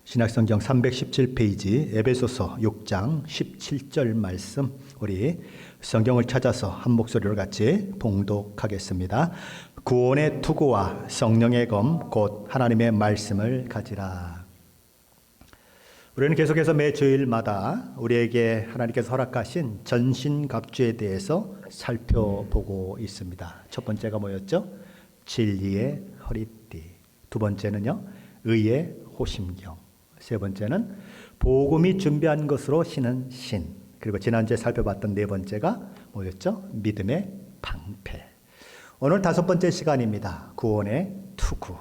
신약성경 317페이지 에베소서 6장 17절 말씀, 우리 성경을 찾아서 한 목소리로 같이 봉독하겠습니다. 구원의 투구와 성령의 검 곧 하나님의 말씀을 가지라. 우리는 계속해서 매 주일마다 우리에게 하나님께서 허락하신 전신갑주에 대해서 살펴보고 있습니다. 첫 번째가 뭐였죠? 진리의 허리띠. 두 번째는요, 의의 호심경. 세 번째는 복음이 준비한 것으로 신은 신. 그리고 지난주에 살펴봤던 네 번째가 뭐였죠? 믿음의 방패. 오늘 다섯 번째 시간입니다. 구원의 투구.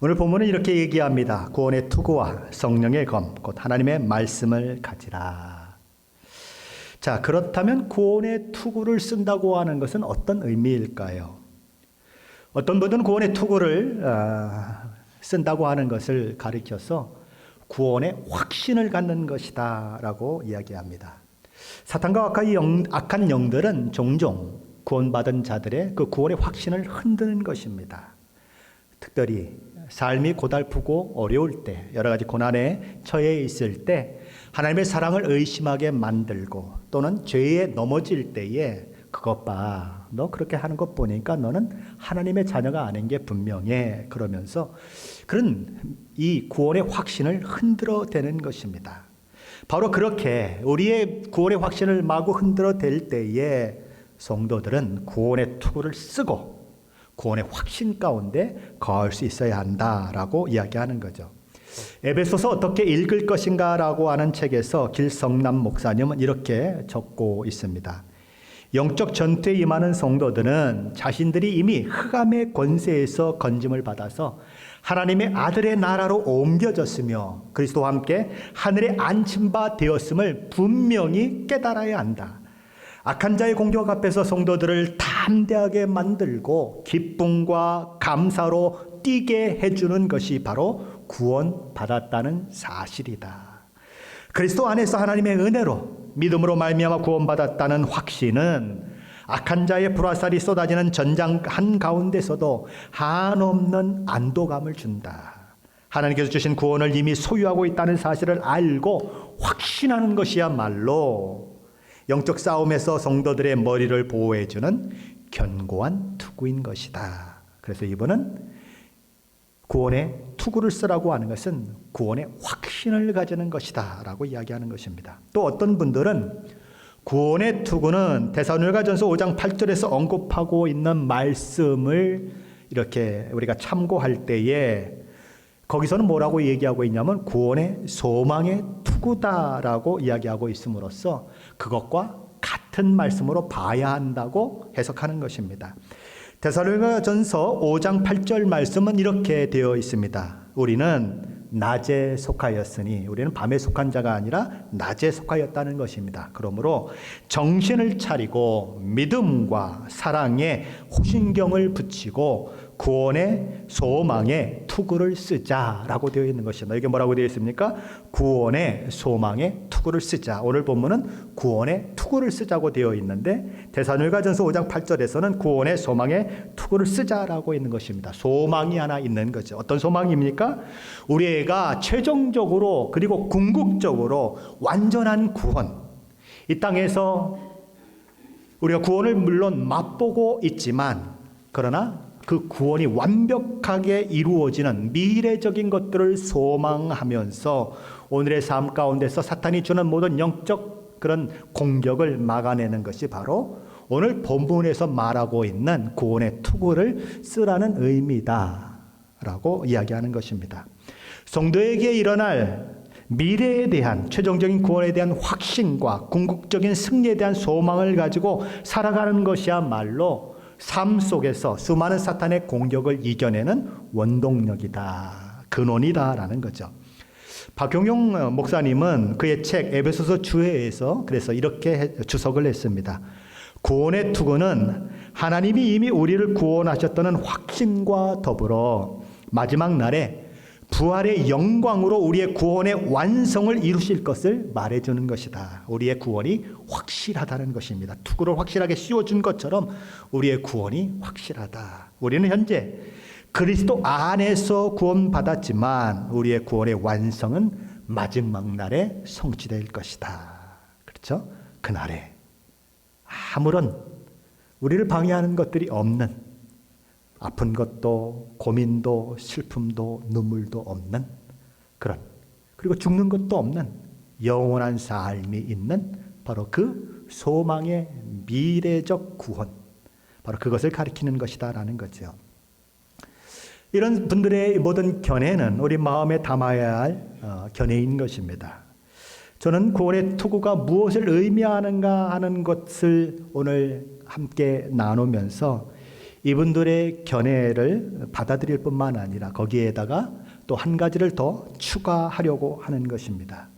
오늘 본문은 이렇게 얘기합니다. 구원의 투구와 성령의 검, 곧 하나님의 말씀을 가지라. 자, 그렇다면 구원의 투구를 쓴다고 하는 것은 어떤 의미일까요? 어떤 분들은 구원의 투구를 쓴다고 하는 것을 가리켜서 구원의 확신을 갖는 것이다 라고 이야기합니다. 사탄과 악한 영들은 종종 구원받은 자들의 그 구원의 확신을 흔드는 것입니다. 특별히 삶이 고달프고 어려울 때, 여러 가지 고난에 처해 있을 때 하나님의 사랑을 의심하게 만들고, 또는 죄에 넘어질 때에 그것 봐, 너 그렇게 하는 것 보니까 너는 하나님의 자녀가 아닌 게 분명해, 그러면서 그런 이 구원의 확신을 흔들어대는 것입니다. 바로 그렇게 우리의 구원의 확신을 마구 흔들어댈 때에 성도들은 구원의 투구를 쓰고 구원의 확신 가운데 거할 수 있어야 한다라고 이야기하는 거죠. 에베소서 어떻게 읽을 것인가라고 하는 책에서 길성남 목사님은 이렇게 적고 있습니다. 영적 전투에 임하는 성도들은 자신들이 이미 흑암의 권세에서 건짐을 받아서 하나님의 아들의 나라로 옮겨졌으며 그리스도와 함께 하늘에 앉힌 바 되었음을 분명히 깨달아야 한다. 악한 자의 공격 앞에서 성도들을 담대하게 만들고 기쁨과 감사로 뛰게 해주는 것이 바로 구원받았다는 사실이다. 그리스도 안에서 하나님의 은혜로 믿음으로 말미암아 구원받았다는 확신은 악한 자의 불화살이 쏟아지는 전장 한가운데서도 한없는 안도감을 준다. 하나님께서 주신 구원을 이미 소유하고 있다는 사실을 알고 확신하는 것이야말로 영적 싸움에서 성도들의 머리를 보호해주는 견고한 투구인 것이다. 그래서 이분은 구원의 투구를 쓰라고 하는 것은 구원의 확신을 가지는 것이다 라고 이야기하는 것입니다. 또 어떤 분들은 구원의 투구는 데살로니가전서 5장 8절에서 언급하고 있는 말씀을 이렇게 우리가 참고할 때에 거기서는 뭐라고 얘기하고 있냐면 구원의 소망의 투구다라고 이야기하고 있음으로써 그것과 같은 말씀으로 봐야 한다고 해석하는 것입니다. 데살로니가전서 5장 8절 말씀은 이렇게 되어 있습니다. 우리는 낮에 속하였으니, 우리는 밤에 속한 자가 아니라 낮에 속하였다는 것입니다. 그러므로 정신을 차리고 믿음과 사랑에 호신경을 붙이고 구원의 소망의 투구를 쓰자라고 되어 있는 것입니다. 이게 뭐라고 되어 있습니까? 구원의 소망의 투구를 쓰자. 오늘 본문은 구원의 투구를 쓰자고 되어 있는데 데살로니가전서 5장 8절에서는 구원의 소망의 투구를 쓰자라고 있는 것입니다. 소망이 하나 있는 거죠. 어떤 소망입니까? 우리가 최종적으로 그리고 궁극적으로 완전한 구원, 이 땅에서 우리가 구원을 물론 맛보고 있지만 그러나 그 구원이 완벽하게 이루어지는 미래적인 것들을 소망하면서 오늘의 삶 가운데서 사탄이 주는 모든 영적 그런 공격을 막아내는 것이 바로 오늘 본문에서 말하고 있는 구원의 투구를 쓰라는 의미다라고 이야기하는 것입니다. 성도에게 일어날 미래에 대한 최종적인 구원에 대한 확신과 궁극적인 승리에 대한 소망을 가지고 살아가는 것이야말로 삶 속에서 수많은 사탄의 공격을 이겨내는 원동력이다, 근원이다라는 거죠. 박용용 목사님은 그의 책 에베소서 주해에서 그래서 이렇게 주석을 했습니다. 구원의 투구는 하나님이 이미 우리를 구원하셨다는 확신과 더불어 마지막 날에 부활의 영광으로 우리의 구원의 완성을 이루실 것을 말해주는 것이다. 우리의 구원이 확실하다는 것입니다. 투구를 확실하게 씌워준 것처럼 우리의 구원이 확실하다. 우리는 현재 그리스도 안에서 구원받았지만 우리의 구원의 완성은 마지막 날에 성취될 것이다. 그렇죠? 그날에 아무런 우리를 방해하는 것들이 없는, 아픈 것도 고민도 슬픔도 눈물도 없는 그런, 그리고 죽는 것도 없는 영원한 삶이 있는 바로 그 소망의 미래적 구원, 바로 그것을 가리키는 것이다라는 거죠. 이런 분들의 모든 견해는 우리 마음에 담아야 할 견해인 것입니다. 저는 구원의 투구가 무엇을 의미하는가 하는 것을 오늘 함께 나누면서 이분들의 견해를 받아들일 뿐만 아니라 거기에다가 또 한 가지를 더 추가하려고 하는 것입니다.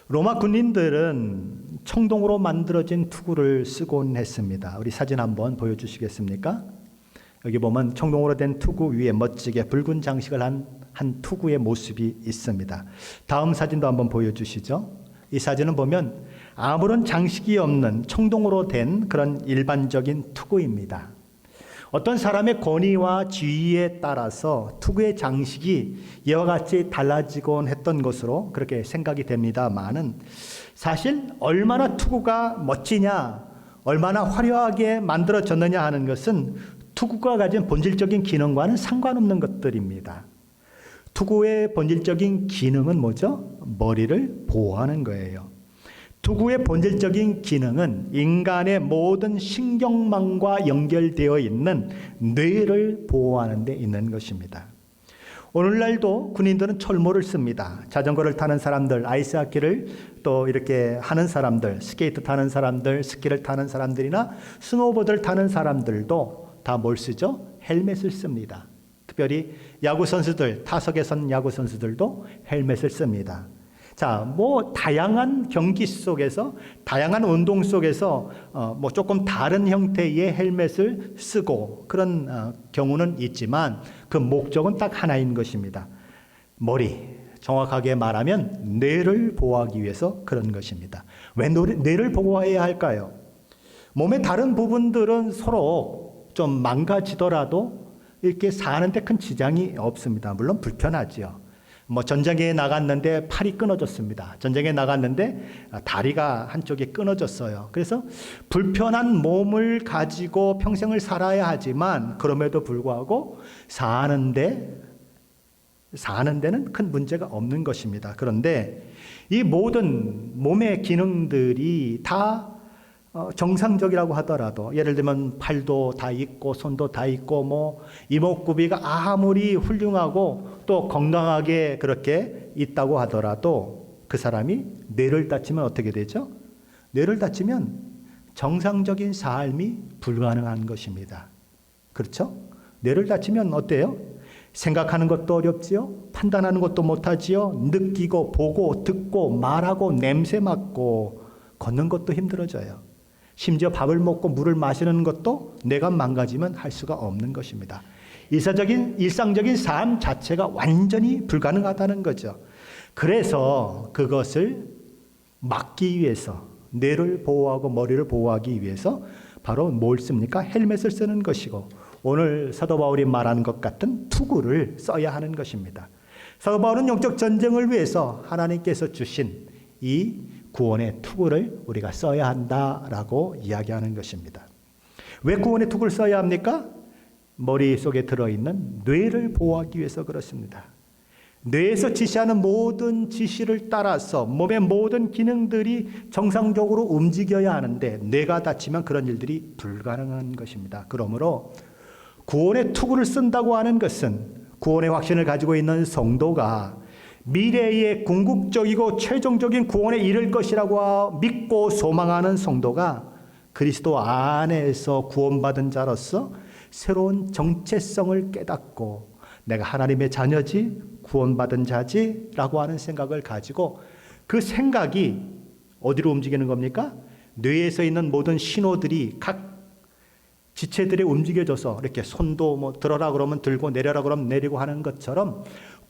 로마 군인들은 청동으로 만들어진 투구를 쓰곤 했습니다. 우리 사진 한번 보여주시겠습니까? 여기 보면 청동으로 된 투구 위에 멋지게 붉은 장식을 한 투구의 모습이 있습니다. 다음 사진도 한번 보여주시죠. 이 사진을 보면 아무런 장식이 없는 청동으로 된 그런 일반적인 투구입니다. 어떤 사람의 권위와 지위에 따라서 투구의 장식이 이와 같이 달라지곤 했던 것으로 그렇게 생각이 됩니다만은, 사실 얼마나 투구가 멋지냐, 얼마나 화려하게 만들어졌느냐 하는 것은 투구가 가진 본질적인 기능과는 상관없는 것들입니다. 투구의 본질적인 기능은 뭐죠? 머리를 보호하는 거예요. 투구의 본질적인 기능은 인간의 모든 신경망과 연결되어 있는 뇌를 보호하는 데 있는 것입니다. 오늘날도 군인들은 철모를 씁니다. 자전거를 타는 사람들, 아이스하키를 또 이렇게 하는 사람들, 스케이트 타는 사람들, 스키를 타는 사람들이나 스노보드를 타는 사람들도 다 뭘 쓰죠? 헬멧을 씁니다. 특별히 야구 선수들, 타석에 선 야구 선수들도 헬멧을 씁니다. 자, 다양한 경기 속에서, 다양한 운동 속에서 조금 다른 형태의 헬멧을 쓰고 그런 경우는 있지만 그 목적은 딱 하나인 것입니다. 머리, 정확하게 말하면 뇌를 보호하기 위해서 그런 것입니다. 왜 뇌를 보호해야 할까요? 몸의 다른 부분들은 서로 좀 망가지더라도 이렇게 사는데 큰 지장이 없습니다. 물론 불편하지요. 전쟁에 나갔는데 팔이 끊어졌습니다. 전쟁에 나갔는데 다리가 한쪽이 끊어졌어요. 그래서 불편한 몸을 가지고 평생을 살아야 하지만 그럼에도 불구하고 사는 데는 큰 문제가 없는 것입니다. 그런데 이 모든 몸의 기능들이 다 정상적이라고 하더라도, 예를 들면 팔도 다 있고 손도 다 있고 이목구비가 아무리 훌륭하고 또 건강하게 그렇게 있다고 하더라도 그 사람이 뇌를 다치면 어떻게 되죠? 뇌를 다치면 정상적인 삶이 불가능한 것입니다. 그렇죠? 뇌를 다치면 어때요? 생각하는 것도 어렵지요? 판단하는 것도 못하지요? 느끼고 보고 듣고 말하고 냄새 맡고 걷는 것도 힘들어져요. 심지어 밥을 먹고 물을 마시는 것도 뇌가 망가지면 할 수가 없는 것입니다. 일상적인 삶 자체가 완전히 불가능하다는 거죠. 그래서 그것을 막기 위해서, 뇌를 보호하고 머리를 보호하기 위해서 바로 뭘 씁니까? 헬멧을 쓰는 것이고, 오늘 사도 바울이 말하는 것 같은 투구를 써야 하는 것입니다. 사도 바울은 영적 전쟁을 위해서 하나님께서 주신 이 구원의 투구를 우리가 써야 한다라고 이야기하는 것입니다. 왜 구원의 투구를 써야 합니까? 머릿속에 들어있는 뇌를 보호하기 위해서 그렇습니다. 뇌에서 지시하는 모든 지시를 따라서 몸의 모든 기능들이 정상적으로 움직여야 하는데 뇌가 다치면 그런 일들이 불가능한 것입니다. 그러므로 구원의 투구를 쓴다고 하는 것은 구원의 확신을 가지고 있는 성도가 미래의 궁극적이고 최종적인 구원에 이를 것이라고 믿고 소망하는 성도가 그리스도 안에서 구원받은 자로서 새로운 정체성을 깨닫고 내가 하나님의 자녀지, 구원받은 자지라고 하는 생각을 가지고, 그 생각이 어디로 움직이는 겁니까? 뇌에서 있는 모든 신호들이 각 지체들이 움직여져서 이렇게 손도 들어라 그러면 들고 내려라 그러면 내리고 하는 것처럼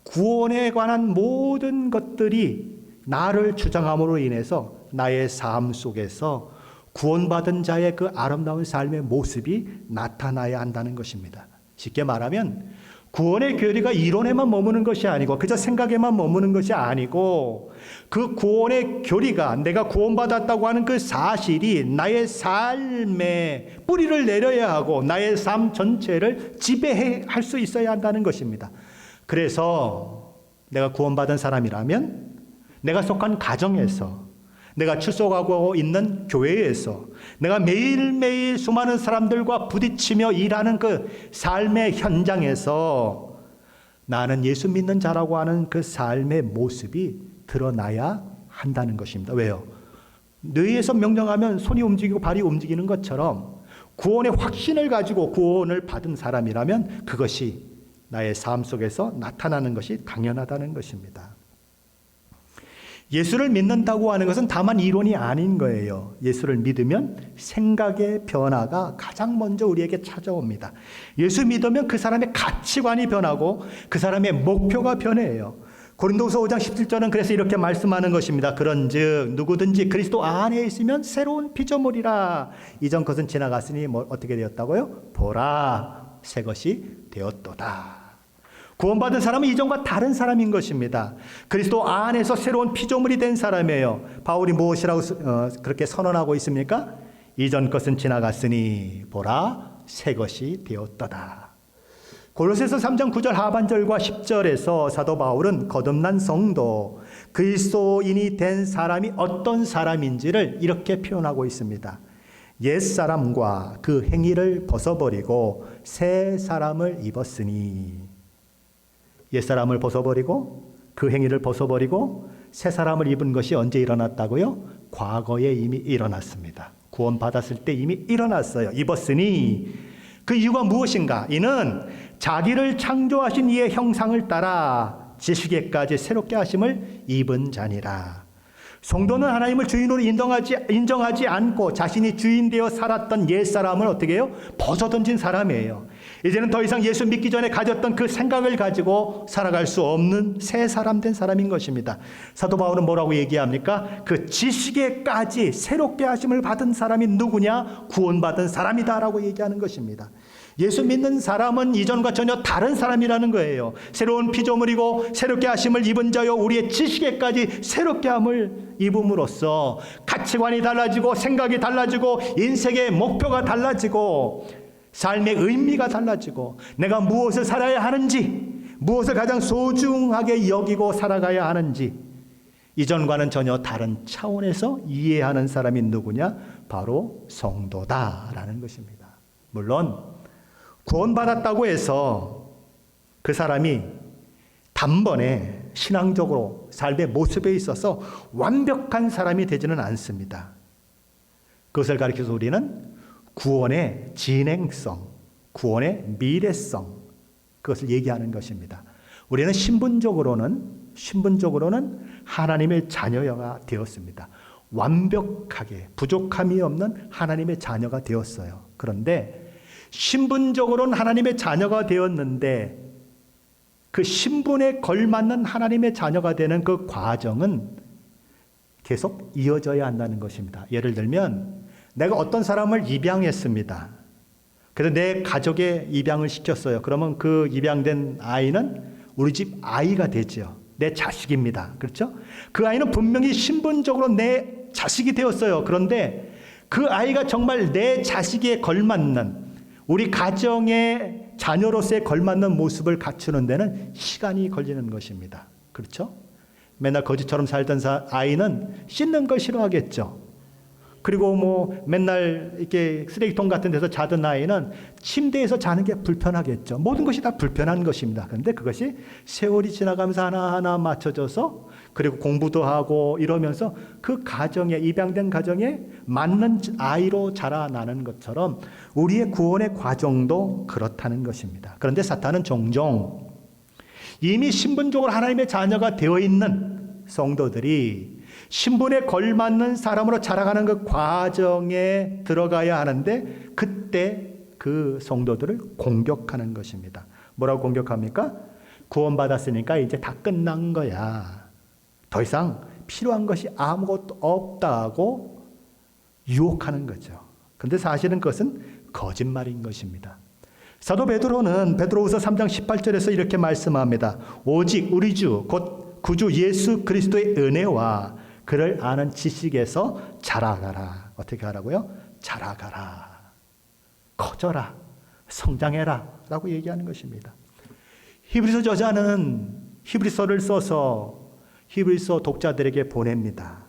구원에 관한 모든 것들이 나를 주장함으로 인해서 나의 삶 속에서 구원받은 자의 그 아름다운 삶의 모습이 나타나야 한다는 것입니다. 쉽게 말하면 구원의 교리가 이론에만 머무는 것이 아니고 그저 생각에만 머무는 것이 아니고 그 구원의 교리가 내가 구원받았다고 하는 그 사실이 나의 삶에 뿌리를 내려야 하고 나의 삶 전체를 지배할 수 있어야 한다는 것입니다. 그래서 내가 구원받은 사람이라면 내가 속한 가정에서 내가 출석하고 있는 교회에서 내가 매일매일 수많은 사람들과 부딪히며 일하는 그 삶의 현장에서 나는 예수 믿는 자라고 하는 그 삶의 모습이 드러나야 한다는 것입니다. 왜요? 뇌에서 명령하면 손이 움직이고 발이 움직이는 것처럼 구원의 확신을 가지고 구원을 받은 사람이라면 그것이 나의 삶 속에서 나타나는 것이 당연하다는 것입니다. 예수를 믿는다고 하는 것은 다만 이론이 아닌 거예요. 예수를 믿으면 생각의 변화가 가장 먼저 우리에게 찾아옵니다. 예수 믿으면 그 사람의 가치관이 변하고 그 사람의 목표가 변해요. 고린도후서 5장 17절은 그래서 이렇게 말씀하는 것입니다. 그런즉 누구든지 그리스도 안에 있으면 새로운 피조물이라. 이전 것은 지나갔으니 어떻게 되었다고요? 보라, 새 것이 되었도다. 구원받은 사람은 이전과 다른 사람인 것입니다. 그리스도 안에서 새로운 피조물이 된 사람이에요. 바울이 무엇이라고 그렇게 선언하고 있습니까? 이전 것은 지나갔으니 보라 새 것이 되었도다. 골로새서 3장 9절 하반절과 10절에서 사도 바울은 거듭난 성도, 그리스도인이 된 사람이 어떤 사람인지를 이렇게 표현하고 있습니다. 옛사람과 그 행위를 벗어버리고 새 사람을 입었으니. 옛사람을 벗어버리고 그 행위를 벗어버리고 새 사람을 입은 것이 언제 일어났다고요? 과거에 이미 일어났습니다. 구원받았을 때 이미 일어났어요. 입었으니 그 이유가 무엇인가? 이는 자기를 창조하신 이의 형상을 따라 지식에까지 새롭게 하심을 입은 자니라. 성도는 하나님을 주인으로 인정하지 않고 자신이 주인 되어 살았던 옛사람을 어떻게 해요? 벗어던진 사람이에요. 이제는 더 이상 예수 믿기 전에 가졌던 그 생각을 가지고 살아갈 수 없는 새 사람 된 사람인 것입니다. 사도 바울은 뭐라고 얘기합니까? 그 지식에까지 새롭게 하심을 받은 사람이 누구냐? 구원받은 사람이다라고 얘기하는 것입니다. 예수 믿는 사람은 이전과 전혀 다른 사람이라는 거예요. 새로운 피조물이고 새롭게 하심을 입은 자요 우리의 지식에까지 새롭게 함을 입음으로써 가치관이 달라지고 생각이 달라지고 인생의 목표가 달라지고 삶의 의미가 달라지고 내가 무엇을 살아야 하는지 무엇을 가장 소중하게 여기고 살아가야 하는지 이전과는 전혀 다른 차원에서 이해하는 사람이 누구냐? 바로 성도다라는 것입니다. 물론 구원받았다고 해서 그 사람이 단번에 신앙적으로 삶의 모습에 있어서 완벽한 사람이 되지는 않습니다. 그것을 가리켜서 우리는 구원의 진행성, 구원의 미래성, 그것을 얘기하는 것입니다. 우리는 신분적으로는 하나님의 자녀가 되었습니다. 완벽하게 부족함이 없는 하나님의 자녀가 되었어요. 그런데 신분적으로는 하나님의 자녀가 되었는데 그 신분에 걸맞는 하나님의 자녀가 되는 그 과정은 계속 이어져야 한다는 것입니다. 예를 들면 내가 어떤 사람을 입양했습니다. 그래서 내 가족에 입양을 시켰어요. 그러면 그 입양된 아이는 우리 집 아이가 되죠. 내 자식입니다. 그렇죠? 그 아이는 분명히 신분적으로 내 자식이 되었어요. 그런데 그 아이가 정말 내 자식에 걸맞는 우리 가정의 자녀로서의 걸맞는 모습을 갖추는 데는 시간이 걸리는 것입니다. 그렇죠? 맨날 거지처럼 살던 아이는 씻는 걸 싫어하겠죠. 그리고 뭐 맨날 이렇게 쓰레기통 같은 데서 자던 아이는 침대에서 자는 게 불편하겠죠. 모든 것이 다 불편한 것입니다. 그런데 그것이 세월이 지나가면서 하나하나 맞춰져서 그리고 공부도 하고 이러면서 그 가정에 입양된 가정에 맞는 아이로 자라나는 것처럼 우리의 구원의 과정도 그렇다는 것입니다. 그런데 사탄은 종종 이미 신분적으로 하나님의 자녀가 되어 있는 성도들이 신분에 걸맞는 사람으로 자라가는 그 과정에 들어가야 하는데 그때 그 성도들을 공격하는 것입니다. 뭐라고 공격합니까? 구원받았으니까 이제 다 끝난 거야. 더 이상 필요한 것이 아무것도 없다고 유혹하는 거죠. 그런데 사실은 그것은 거짓말인 것입니다. 사도 베드로는 베드로후서 3장 18절에서 이렇게 말씀합니다. 오직 우리 주 곧 구주 예수 그리스도의 은혜와 그를 아는 지식에서 자라가라. 어떻게 하라고요? 자라가라. 커져라. 성장해라. 라고 얘기하는 것입니다. 히브리서 저자는 히브리서를 써서 히브리서 독자들에게 보냅니다.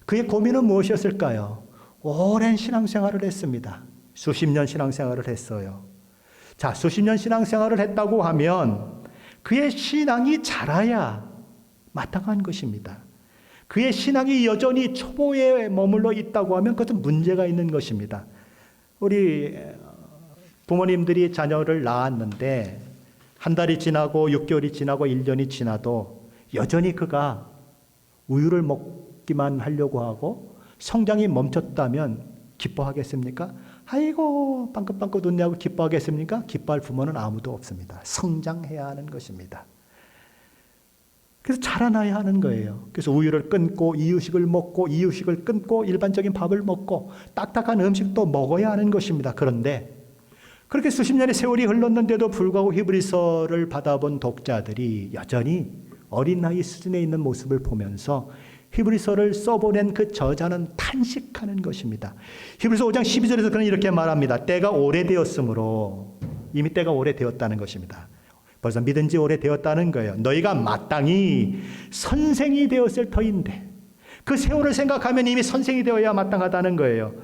그의 고민은 무엇이었을까요? 오랜 신앙생활을 했습니다. 수십 년 신앙생활을 했어요. 자, 수십 년 신앙생활을 했다고 하면 그의 신앙이 자라야 마땅한 것입니다. 그의 신앙이 여전히 초보에 머물러 있다고 하면 그것은 문제가 있는 것입니다. 우리 부모님들이 자녀를 낳았는데 한 달이 지나고 6개월이 지나고 1년이 지나도 여전히 그가 우유를 먹기만 하려고 하고 성장이 멈췄다면 기뻐하겠습니까? 아이고 빵긋빵긋 웃냐고 기뻐하겠습니까? 기뻐할 부모는 아무도 없습니다. 성장해야 하는 것입니다. 그래서 자라나야 하는 거예요. 그래서 우유를 끊고 이유식을 먹고 이유식을 끊고 일반적인 밥을 먹고 딱딱한 음식도 먹어야 하는 것입니다. 그런데 그렇게 수십 년의 세월이 흘렀는데도 불구하고 히브리서를 받아본 독자들이 여전히 어린 나이 수준에 있는 모습을 보면서 히브리서를 써보낸 그 저자는 탄식하는 것입니다. 히브리서 5장 12절에서 그는 이렇게 말합니다. 때가 오래되었으므로, 이미 때가 오래되었다는 것입니다. 벌써 믿은 지 오래되었다는 거예요. 너희가 마땅히 선생이 되었을 터인데, 그 세월을 생각하면 이미 선생이 되어야 마땅하다는 거예요.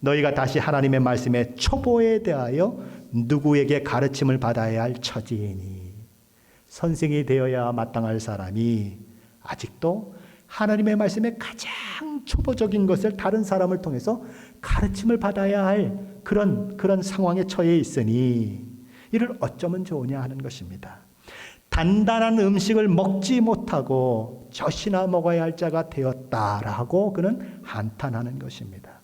너희가 다시 하나님의 말씀의 초보에 대하여 누구에게 가르침을 받아야 할 처지이니, 선생이 되어야 마땅할 사람이 아직도 하나님의 말씀의 가장 초보적인 것을 다른 사람을 통해서 가르침을 받아야 할 그런 상황에 처해 있으니 이를 어쩌면 좋으냐 하는 것입니다. 단단한 음식을 먹지 못하고 젖이나 먹어야 할 자가 되었다라고 그는 한탄하는 것입니다.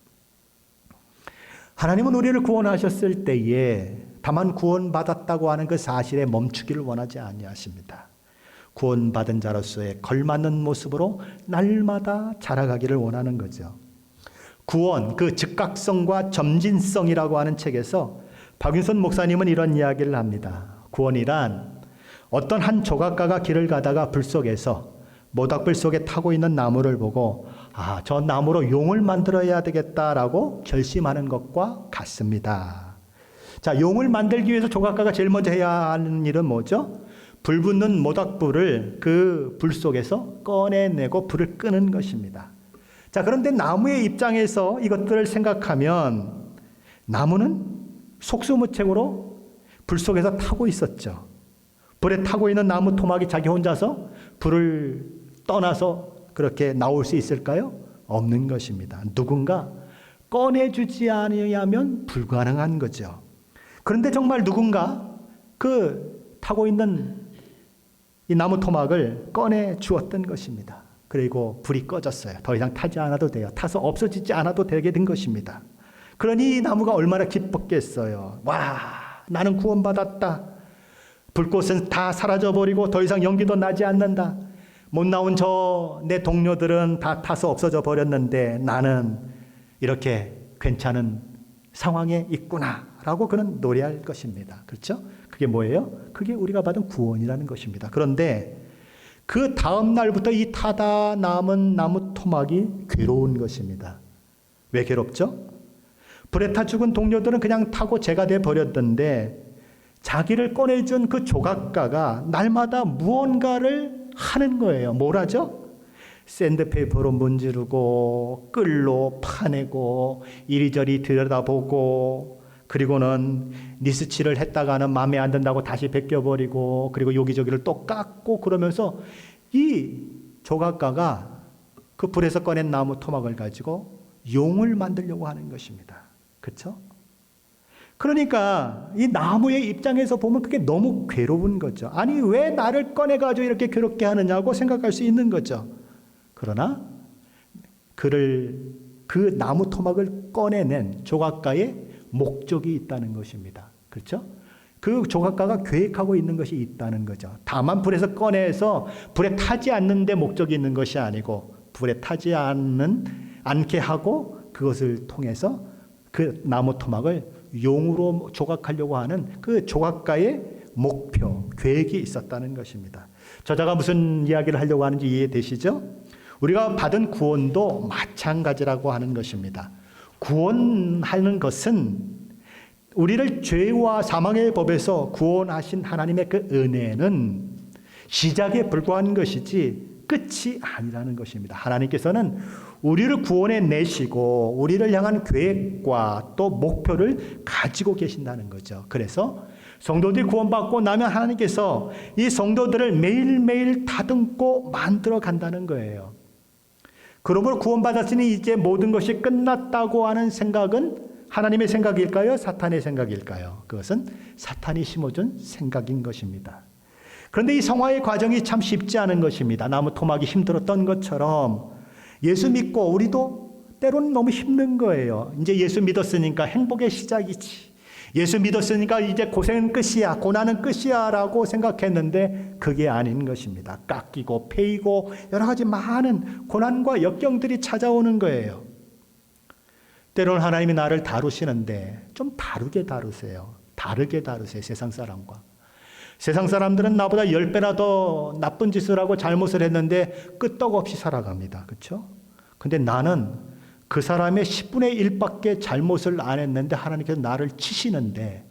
하나님은 우리를 구원하셨을 때에 다만 구원받았다고 하는 그 사실에 멈추기를 원하지 아니하십니다. 구원받은 자로서의 걸맞는 모습으로 날마다 자라가기를 원하는 거죠. 구원, 그 즉각성과 점진성이라고 하는 책에서 박윤선 목사님은 이런 이야기를 합니다. 구원이란 어떤 한 조각가가 길을 가다가 불 속에서 모닥불 속에 타고 있는 나무를 보고 저 나무로 용을 만들어야 되겠다라고 결심하는 것과 같습니다. 자, 용을 만들기 위해서 조각가가 제일 먼저 해야 하는 일은 뭐죠? 불 붙는 모닥불을 그 불 속에서 꺼내내고 불을 끄는 것입니다. 자, 그런데 나무의 입장에서 이것들을 생각하면 나무는 속수무책으로 불 속에서 타고 있었죠. 불에 타고 있는 나무 토막이 자기 혼자서 불을 떠나서 그렇게 나올 수 있을까요? 없는 것입니다. 누군가 꺼내주지 않으면 불가능한 거죠. 그런데 정말 누군가 그 타고 있는 이 나무 토막을 꺼내 주었던 것입니다. 그리고 불이 꺼졌어요. 더 이상 타지 않아도 돼요. 타서 없어지지 않아도 되게 된 것입니다. 그러니 이 나무가 얼마나 기뻤겠어요. 와, 나는 구원받았다. 불꽃은 다 사라져버리고 더 이상 연기도 나지 않는다. 못 나온 내 동료들은 다 타서 없어져 버렸는데 나는 이렇게 괜찮은 상황에 있구나 라고 그는 노래할 것입니다. 그렇죠? 그게 뭐예요? 그게 우리가 받은 구원이라는 것입니다. 그런데 그 다음 날부터 이 타다 남은 나무 토막이 괴로운 것입니다. 왜 괴롭죠? 불에 타 죽은 동료들은 그냥 타고 재가 돼 버렸던데 자기를 꺼내준 그 조각가가 날마다 무언가를 하는 거예요. 뭘 하죠? 샌드페이퍼로 문지르고 끌로 파내고 이리저리 들여다보고 그리고는 니스칠을 했다가는 마음에 안 든다고 다시 벗겨버리고 그리고 여기저기를 또 깎고 그러면서 이 조각가가 그 불에서 꺼낸 나무 토막을 가지고 용을 만들려고 하는 것입니다. 그렇죠? 그러니까 이 나무의 입장에서 보면 그게 너무 괴로운 거죠. 아니 왜 나를 꺼내가지고 이렇게 괴롭게 하느냐고 생각할 수 있는 거죠. 그러나 그 나무 토막을 꺼내낸 조각가의 목적이 있다는 것입니다. 그렇죠? 그 조각가가 계획하고 있는 것이 있다는 거죠. 다만 불에서 꺼내서 불에 타지 않는 데 목적이 있는 것이 아니고 불에 타지 않게 하고 그것을 통해서 그 나무 토막을 용으로 조각하려고 하는 그 조각가의 목표, 계획이 있었다는 것입니다. 저자가 무슨 이야기를 하려고 하는지 이해되시죠? 우리가 받은 구원도 마찬가지라고 하는 것입니다. 구원하는 것은 우리를 죄와 사망의 법에서 구원하신 하나님의 그 은혜는 시작에 불과한 것이지 끝이 아니라는 것입니다. 하나님께서는 우리를 구원해 내시고 우리를 향한 계획과 또 목표를 가지고 계신다는 거죠. 그래서 성도들이 구원받고 나면 하나님께서 이 성도들을 매일매일 다듬고 만들어 간다는 거예요. 그러므로 구원받았으니 이제 모든 것이 끝났다고 하는 생각은 하나님의 생각일까요? 사탄의 생각일까요? 그것은 사탄이 심어준 생각인 것입니다. 그런데 이 성화의 과정이 참 쉽지 않은 것입니다. 나무 토막이 힘들었던 것처럼 예수 믿고 우리도 때로는 너무 힘든 거예요. 이제 예수 믿었으니까 행복의 시작이지. 예수 믿었으니까 이제 고생은 끝이야, 고난은 끝이야 라고 생각했는데 그게 아닌 것입니다. 깎이고 패이고 여러 가지 많은 고난과 역경들이 찾아오는 거예요. 때로는 하나님이 나를 다루시는데 좀 다르게 다루세요. 다르게 다루세요. 세상 사람과. 세상 사람들은 나보다 10배나 더 나쁜 짓을 하고 잘못을 했는데 끄떡없이 살아갑니다. 그렇죠? 근데 나는 그 사람의 10분의 1밖에 잘못을 안 했는데 하나님께서 나를 치시는데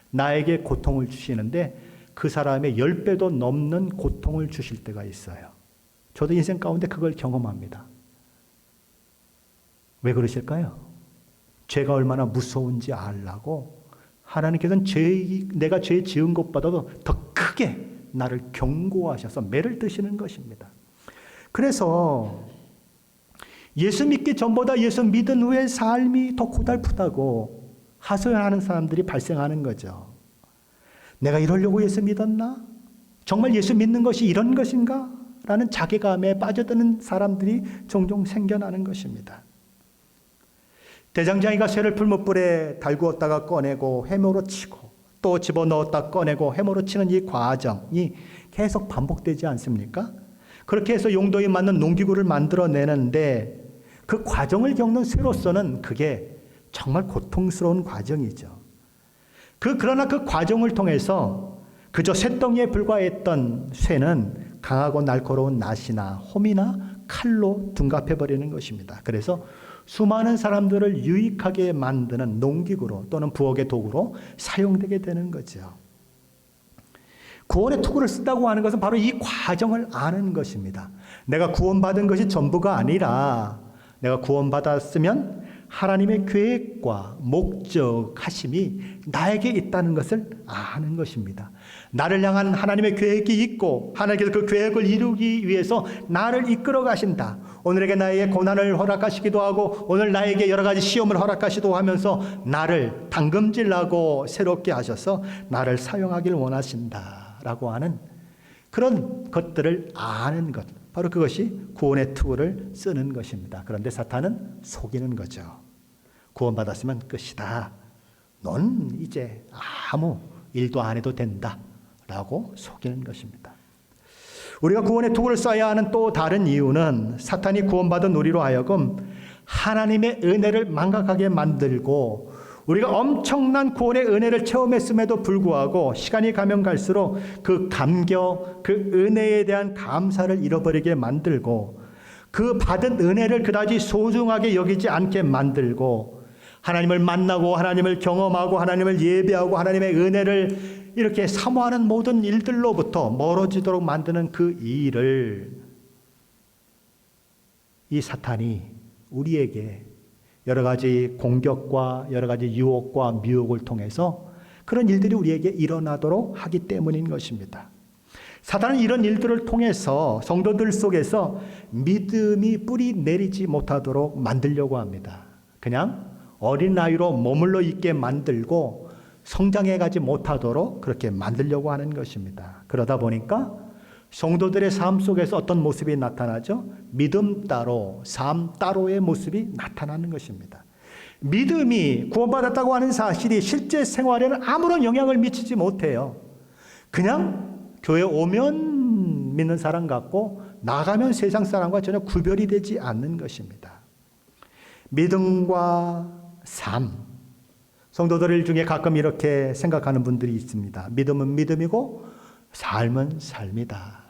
나에게 고통을 주시는데 그 사람의 10배도 넘는 고통을 주실 때가 있어요. 저도 인생 가운데 그걸 경험합니다. 왜 그러실까요? 죄가 얼마나 무서운지 알라고 하나님께서는 내가 죄 지은 것보다도 더 크게 나를 경고하셔서 매를 드시는 것입니다. 그래서 예수 믿기 전보다 예수 믿은 후의 삶이 더 고달프다고 하소연하는 사람들이 발생하는 거죠. 내가 이러려고 예수 믿었나? 정말 예수 믿는 것이 이런 것인가? 라는 자괴감에 빠져드는 사람들이 종종 생겨나는 것입니다. 대장장이가 쇠를 풀무불에 달구었다가 꺼내고 해모로 치고 또 집어넣었다 꺼내고 해모로 치는 이 과정이 계속 반복되지 않습니까? 그렇게 해서 용도에 맞는 농기구를 만들어내는데 그 과정을 겪는 쇠로서는 그게 정말 고통스러운 과정이죠. 그러나 그 과정을 통해서 그저 쇳덩이에 불과했던 쇠는 강하고 날카로운 낫이나 홈이나 칼로 둔갑해버리는 것입니다. 그래서 수많은 사람들을 유익하게 만드는 농기구로 또는 부엌의 도구로 사용되게 되는 거죠. 구원의 투구를 쓴다고 하는 것은 바로 이 과정을 아는 것입니다. 내가 구원받은 것이 전부가 아니라 내가 구원받았으면 하나님의 계획과 목적하심이 나에게 있다는 것을 아는 것입니다. 나를 향한 하나님의 계획이 있고 하나님께서 그 계획을 이루기 위해서 나를 이끌어 가신다. 오늘에게 나에게 고난을 허락하시기도 하고 오늘 나에게 여러 가지 시험을 허락하시기도 하면서 나를 당금질하고 새롭게 하셔서 나를 사용하기를 원하신다라고 하는 그런 것들을 아는 것, 바로 그것이 구원의 투구를 쓰는 것입니다. 그런데 사탄은 속이는 거죠. 구원받았으면 끝이다. 넌 이제 아무 일도 안 해도 된다 라고 속이는 것입니다. 우리가 구원의 투구를 써야 하는 또 다른 이유는 사탄이 구원받은 우리로 하여금 하나님의 은혜를 망각하게 만들고 우리가 엄청난 구원의 은혜를 체험했음에도 불구하고 시간이 가면 갈수록 그 감격, 그 은혜에 대한 감사를 잃어버리게 만들고 그 받은 은혜를 그다지 소중하게 여기지 않게 만들고 하나님을 만나고 하나님을 경험하고 하나님을 예배하고 하나님의 은혜를 이렇게 사모하는 모든 일들로부터 멀어지도록 만드는 그 일을 이 사탄이 우리에게 여러 가지 공격과 여러 가지 유혹과 미혹을 통해서 그런 일들이 우리에게 일어나도록 하기 때문인 것입니다. 사탄은 이런 일들을 통해서 성도들 속에서 믿음이 뿌리 내리지 못하도록 만들려고 합니다. 그냥 어린아이로 머물러 있게 만들고 성장해 가지 못하도록 그렇게 만들려고 하는 것입니다. 그러다 보니까 성도들의 삶 속에서 어떤 모습이 나타나죠? 믿음 따로, 삶 따로의 모습이 나타나는 것입니다. 믿음이 구원받았다고 하는 사실이 실제 생활에는 아무런 영향을 미치지 못해요. 그냥 교회 오면 믿는 사람 같고 나가면 세상 사람과 전혀 구별이 되지 않는 것입니다. 믿음과 삶, 성도들 중에 가끔 이렇게 생각하는 분들이 있습니다. 믿음은 믿음이고 삶은 삶이다.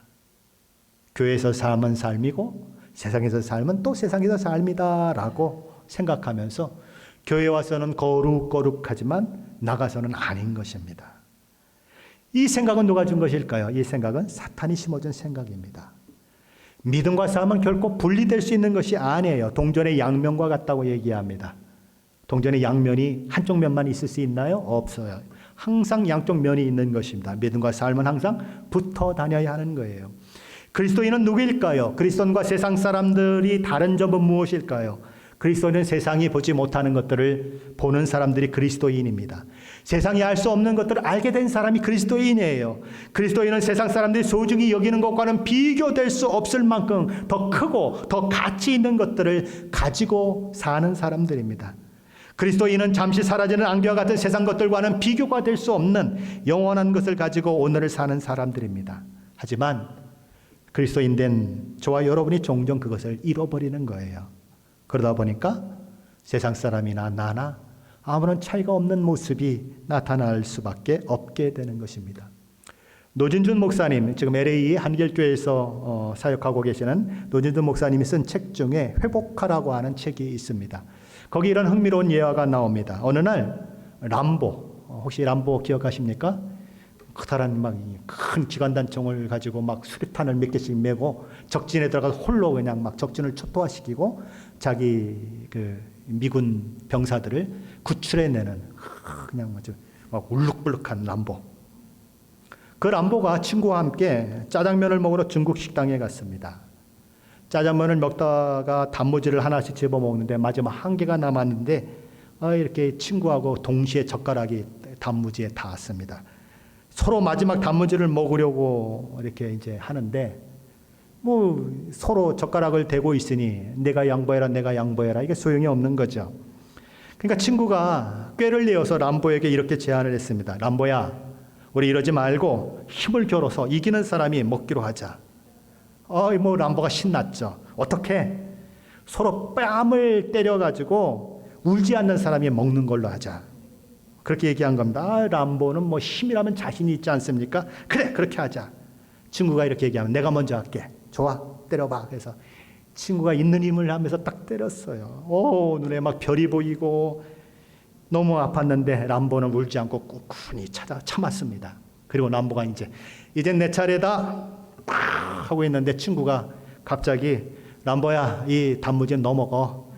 교회에서 삶은 삶이고 세상에서 삶은 또 세상에서 삶이다 라고 생각하면서 교회 와서는 거룩거룩하지만 나가서는 아닌 것입니다. 이 생각은 누가 준 것일까요? 이 생각은 사탄이 심어준 생각입니다. 믿음과 삶은 결코 분리될 수 있는 것이 아니에요. 동전의 양면과 같다고 얘기합니다. 동전의 양면이 한쪽 면만 있을 수 있나요? 없어요. 항상 양쪽 면이 있는 것입니다. 믿음과 삶은 항상 붙어 다녀야 하는 거예요. 그리스도인은 누구일까요? 그리스도인과 세상 사람들이 다른 점은 무엇일까요? 그리스도인은 세상이 보지 못하는 것들을 보는 사람들이 그리스도인입니다. 세상이 알 수 없는 것들을 알게 된 사람이 그리스도인이에요. 그리스도인은 세상 사람들이 소중히 여기는 것과는 비교될 수 없을 만큼 더 크고 더 가치 있는 것들을 가지고 사는 사람들입니다. 그리스도인은 잠시 사라지는 안개와 같은 세상 것들과는 비교가 될 수 없는 영원한 것을 가지고 오늘을 사는 사람들입니다. 하지만 그리스도인 된 저와 여러분이 종종 그것을 잃어버리는 거예요. 그러다 보니까 세상 사람이나 나나 아무런 차이가 없는 모습이 나타날 수밖에 없게 되는 것입니다. 노진준 목사님, 지금 LA 한길교회에서 사역하고 계시는 노진준 목사님이 쓴 책 중에 회복하라고 하는 책이 있습니다. 거기 이런 흥미로운 예화가 나옵니다. 어느 날 람보, 혹시 람보 기억하십니까? 커다란 막 큰 기관단총을 가지고 막 수류탄을 몇 개씩 메고 적진에 들어가서 홀로 그냥 막 적진을 초토화시키고 자기 그 미군 병사들을 구출해내는 그냥 막 울룩불룩한 람보. 그 람보가 친구와 함께 짜장면을 먹으러 중국 식당에 갔습니다. 짜장면을 먹다가 단무지를 하나씩 집어 먹는데 마지막 한 개가 남았는데 이렇게 친구하고 동시에 젓가락이 단무지에 닿았습니다. 서로 마지막 단무지를 먹으려고 이렇게 이제 하는데 뭐 서로 젓가락을 대고 있으니 내가 양보해라 이게 소용이 없는 거죠. 그러니까 친구가 꾀를 내어서 람보에게 이렇게 제안을 했습니다. 람보야, 우리 이러지 말고 힘을 겨뤄서 이기는 사람이 먹기로 하자. 뭐 람보가 신났죠. 어떻게? 서로 뺨을 때려가지고 울지 않는 사람이 먹는 걸로 하자. 그렇게 얘기한 겁니다. 람보는 뭐 힘이라면 자신이 있지 않습니까? 그래, 그렇게 하자. 친구가 이렇게 얘기하면 내가 먼저 할게. 좋아, 때려봐. 그래서 친구가 있는 힘을 하면서 딱 때렸어요. 눈에 막 별이 보이고 너무 아팠는데 람보는 울지 않고 꿋꿋이 참았습니다. 그리고 람보가 이제 내 차례다 딱 하고 있는데 친구가 갑자기 람보야, 이 단무지는 너 먹어.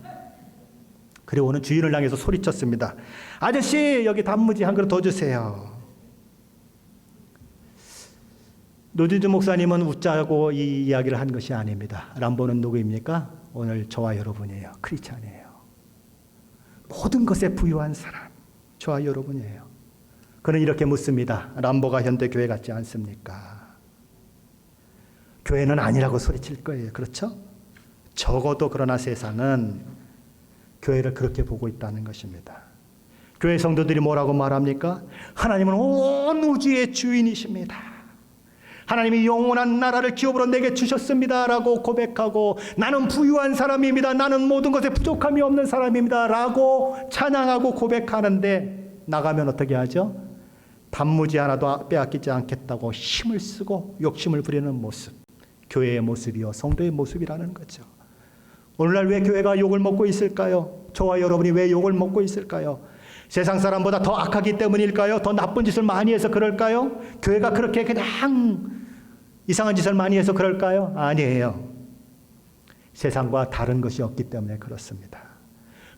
그리고는 주인을 향해서 소리쳤습니다. 아저씨, 여기 단무지 한 그릇 더 주세요. 노진준 목사님은 웃자고 이 이야기를 한 것이 아닙니다. 람보는 누구입니까? 오늘 저와 여러분이에요. 크리스찬이에요. 모든 것에 부유한 사람, 저와 여러분이에요. 그는 이렇게 묻습니다. 람보가 현대교회 같지 않습니까? 교회는 아니라고 소리칠 거예요. 그렇죠? 적어도 그러나 세상은 교회를 그렇게 보고 있다는 것입니다. 교회 성도들이 뭐라고 말합니까? 하나님은 온 우주의 주인이십니다. 하나님이 영원한 나라를 기업으로 내게 주셨습니다 라고 고백하고 나는 부유한 사람입니다. 나는 모든 것에 부족함이 없는 사람입니다 라고 찬양하고 고백하는데 나가면 어떻게 하죠? 단무지 하나도 빼앗기지 않겠다고 힘을 쓰고 욕심을 부리는 모습, 교회의 모습이요 성도의 모습이라는 거죠. 오늘날 왜 교회가 욕을 먹고 있을까요? 저와 여러분이 왜 욕을 먹고 있을까요? 세상 사람보다 더 악하기 때문일까요? 더 나쁜 짓을 많이 해서 그럴까요? 교회가 그렇게 그냥 이상한 짓을 많이 해서 그럴까요? 아니에요. 세상과 다른 것이 없기 때문에 그렇습니다.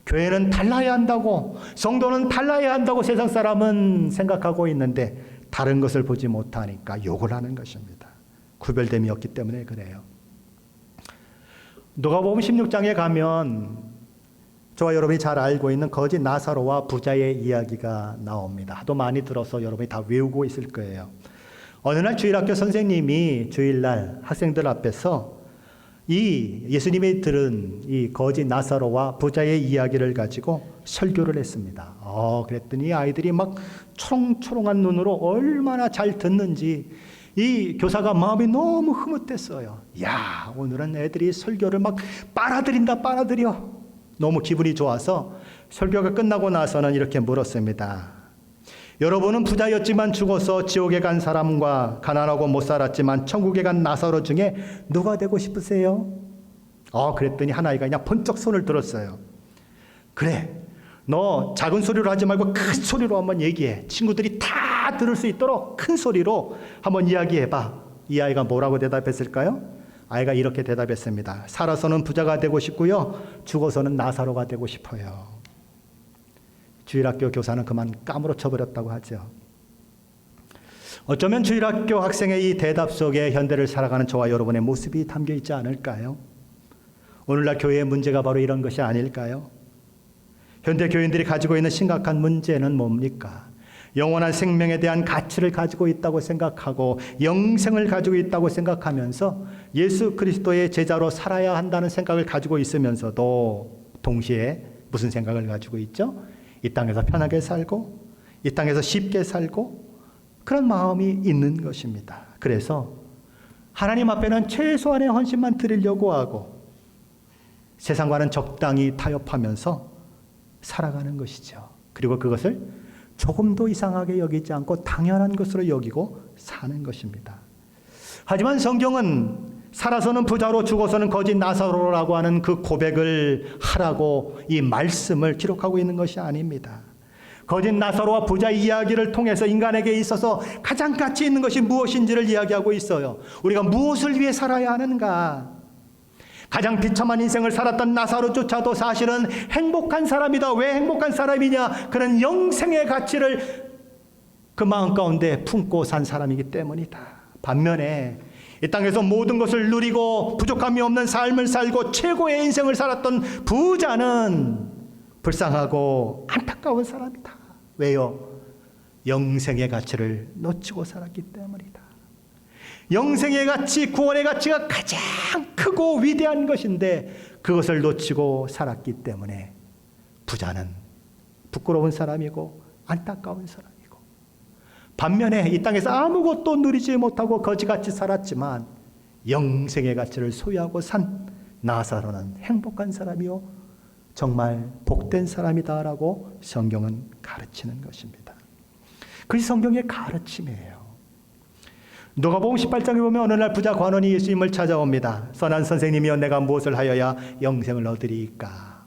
교회는 달라야 한다고, 성도는 달라야 한다고 세상 사람은 생각하고 있는데 다른 것을 보지 못하니까 욕을 하는 것입니다. 구별됨이 없기 때문에 그래요. 누가복음 16장에 가면 저와 여러분이 잘 알고 있는 거지 나사로와 부자의 이야기가 나옵니다. 하도 많이 들어서 여러분이 다 외우고 있을 거예요. 어느 날 주일학교 선생님이 주일날 학생들 앞에서 이 예수님이 들은 이 거지 나사로와 부자의 이야기를 가지고 설교를 했습니다. 그랬더니 아이들이 막 초롱초롱한 눈으로 얼마나 잘 듣는지 이 교사가 마음이 너무 흐뭇했어요. 야, 오늘은 애들이 설교를 막 빨아들인다, 빨아들여. 너무 기분이 좋아서 설교가 끝나고 나서는 이렇게 물었습니다. 여러분은 부자였지만 죽어서 지옥에 간 사람과 가난하고 못 살았지만 천국에 간 나사로 중에 누가 되고 싶으세요? 그랬더니 한 아이가 그냥 번쩍 손을 들었어요. 그래, 너 작은 소리로 하지 말고 큰 소리로 한번 얘기해. 친구들이 다 들을 수 있도록 큰 소리로 한번 이야기해봐. 이 아이가 뭐라고 대답했을까요? 아이가 이렇게 대답했습니다. 살아서는 부자가 되고 싶고요, 죽어서는 나사로가 되고 싶어요. 주일학교 교사는 그만 까무러쳐 버렸다고 하죠. 어쩌면 주일학교 학생의 이 대답 속에 현대를 살아가는 저와 여러분의 모습이 담겨 있지 않을까요? 오늘날 교회의 문제가 바로 이런 것이 아닐까요? 현대 교인들이 가지고 있는 심각한 문제는 뭡니까? 영원한 생명에 대한 가치를 가지고 있다고 생각하고 영생을 가지고 있다고 생각하면서 예수 그리스도의 제자로 살아야 한다는 생각을 가지고 있으면서도 동시에 무슨 생각을 가지고 있죠? 이 땅에서 편하게 살고 이 땅에서 쉽게 살고 그런 마음이 있는 것입니다. 그래서 하나님 앞에는 최소한의 헌신만 드리려고 하고 세상과는 적당히 타협하면서 살아가는 것이죠. 그리고 그것을 조금도 이상하게 여기지 않고 당연한 것으로 여기고 사는 것입니다. 하지만 성경은 살아서는 부자로 죽어서는 거짓 나사로라고 하는 그 고백을 하라고 이 말씀을 기록하고 있는 것이 아닙니다. 거짓 나사로와 부자 이야기를 통해서 인간에게 있어서 가장 가치 있는 것이 무엇인지를 이야기하고 있어요. 우리가 무엇을 위해 살아야 하는가? 가장 비참한 인생을 살았던 나사로조차도 사실은 행복한 사람이다. 왜 행복한 사람이냐? 그는 영생의 가치를 그 마음 가운데 품고 산 사람이기 때문이다. 반면에 이 땅에서 모든 것을 누리고 부족함이 없는 삶을 살고 최고의 인생을 살았던 부자는 불쌍하고 안타까운 사람이다. 왜요? 영생의 가치를 놓치고 살았기 때문이다. 영생의 가치, 구원의 가치가 가장 크고 위대한 것인데 그것을 놓치고 살았기 때문에 부자는 부끄러운 사람이고 안타까운 사람이고, 반면에 이 땅에서 아무것도 누리지 못하고 거지같이 살았지만 영생의 가치를 소유하고 산 나사로는 행복한 사람이요 정말 복된 사람이다라고 성경은 가르치는 것입니다. 그것이 성경의 가르침이에요. 누가복음 18장에 보면 어느 날 부자 관원이 예수님을 찾아옵니다. 선한 선생님이여, 내가 무엇을 하여야 영생을 얻으리이까?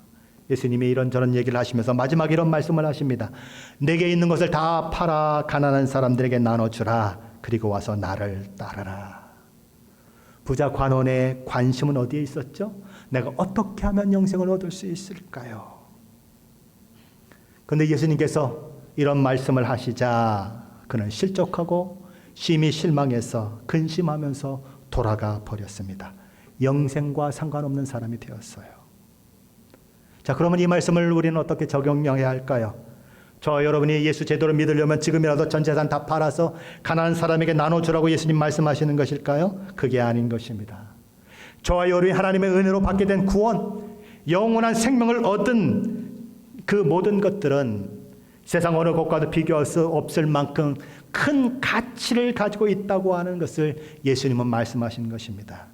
예수님이 이런저런 얘기를 하시면서 마지막에 이런 말씀을 하십니다. 내게 있는 것을 다 팔아 가난한 사람들에게 나눠주라. 그리고 와서 나를 따르라. 부자 관원의 관심은 어디에 있었죠? 내가 어떻게 하면 영생을 얻을 수 있을까요? 그런데 예수님께서 이런 말씀을 하시자 그는 실족하고 심히 실망해서 근심하면서 돌아가 버렸습니다. 영생과 상관없는 사람이 되었어요. 자, 그러면 이 말씀을 우리는 어떻게 적용해야 할까요? 저와 여러분이 예수 제대로 믿으려면 지금이라도 전 재산 다 팔아서 가난한 사람에게 나눠주라고 예수님 말씀하시는 것일까요? 그게 아닌 것입니다. 저와 여러분이 하나님의 은혜로 받게 된 구원, 영원한 생명을 얻은 그 모든 것들은 세상 어느 것과도 비교할 수 없을 만큼 큰 가치를 가지고 있다고 하는 것을 예수님은 말씀하신 것입니다.